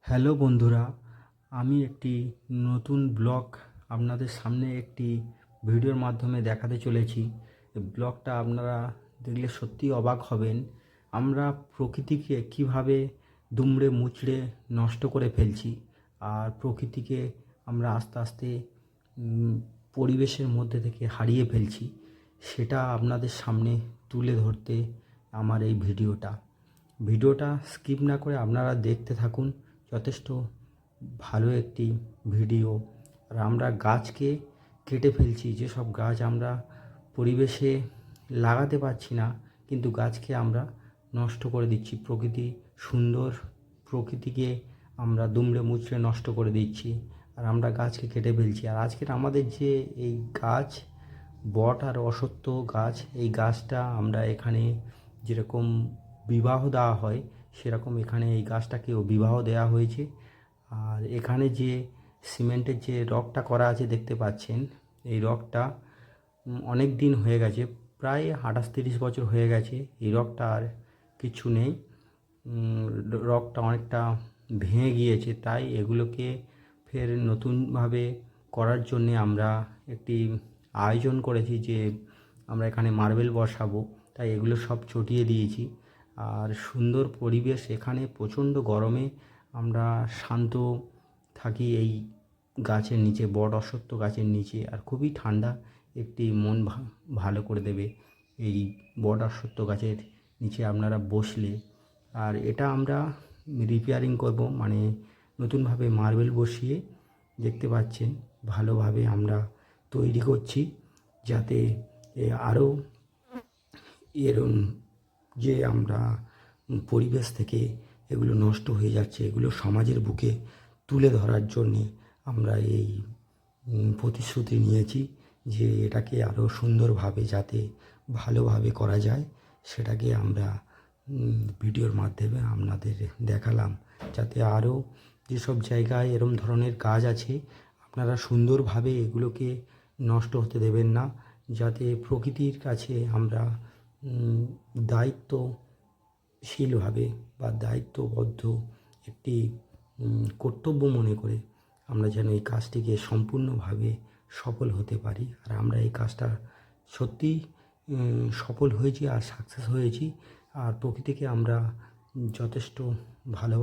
Hello বন্ধুরা, আমি একটি নতুন ব্লগ আপনাদের সামনে একটি ভিডিওর মাধ্যমে দেখাতে চলেছি। এই ব্লগটা আপনারা দেখলে সত্যিই অবাক হবেন। আমরা প্রকৃতিকে কিভাবে দুমড়ে মুচড়ে নষ্ট করে ফেলছি, আর প্রকৃতিকে আমরা আস্তে আস্তে পরিবেশের মধ্যে থেকে হারিয়ে ফেলছি, সেটা আপনাদের সামনে তুলে ধরতে আমার এই ভিডিওটা স্কিপ না করে আপনারা দেখতে থাকুন। যথেষ্ট ভালো একটি ভিডিও। আর আমরা গাছকে কেটে ফেলছি, যেসব গাছ আমরা পরিবেশে লাগাতে পারছি না, কিন্তু গাছকে আমরা নষ্ট করে দিচ্ছি। সুন্দর প্রকৃতিকে আমরা দুমড়ে মুচড়ে নষ্ট করে দিচ্ছি, আর আমরা গাছকে কেটে ফেলছি। আর আজকের আমাদের যে এই গাছ, বট আর অশ্বত্থ গাছ, এই গাছটা আমরা এখানে যেরকম বিবাহ দেওয়া হয়, সেরকম এখানে এই গাছটাকেও বিবাহ দেওয়া হয়েছে। আর এখানে যে সিমেন্টের যে রগটা করা আছে দেখতে পাচ্ছেন, এই রগটা অনেক দিন হয়ে গেছে, প্রায় 28-30 বছর হয়ে গেছে। এই রগটা আর কিছু নেই, রগটা অনেকটা ভেঙে গিয়েছে। তাই এগুলোকে ফের নতুনভাবে করার জন্যে আমরা একটি আয়োজন করেছি যে আমরা এখানে মার্বেল বসাবো। তাই এগুলো সব চটিয়ে দিয়েছি। আর সুন্দর পরিবেশ, এখানে প্রচণ্ড গরমে আমরা শান্ত থাকি এই গাছের নিচে, বট অশ্বত্থ গাছের নিচে। আর খুবই ঠান্ডা, একটি মন ভালো করে দেবে এই বট অশ্বত্থ গাছের নিচে আপনারা বসলে। আর এটা আমরা রিপেয়ারিং করব, মানে নতুনভাবে মার্বেল বসিয়ে, দেখতে পাচ্ছেন ভালোভাবে আমরা তৈরি করছি, যাতে আরও এরম যে আমরা পরিবেশ থেকে এগুলো নষ্ট হয়ে যাচ্ছে, এগুলো সমাজের বুকে তুলে ধরার জন্যে আমরা এই প্রতিশ্রুতি নিয়েছি যে এটাকে আরও সুন্দরভাবে যাতে ভালোভাবে করা যায়, সেটাকে আমরা ভিডিওর মাধ্যমে আপনাদের দেখালাম। যাতে আরও যেসব জায়গায় এরম ধরনের কাজ আছে, আপনারা সুন্দরভাবে এগুলোকে নষ্ট হতে দেবেন না, যাতে প্রকৃতির কাছে আমরা দায়িত্বশীলভাবে বা দায়িত্ববদ্ধ একটি কর্তব্য মনে করে আমরা যেন এই কাজটিকে সম্পূর্ণভাবে সফল হতে পারি। আর আমরা এই কাজটা সত্যিই সফল হয়েছি আর সাকসেস হয়েছি। আর প্রকৃতিকে আমরা যথেষ্ট ভালো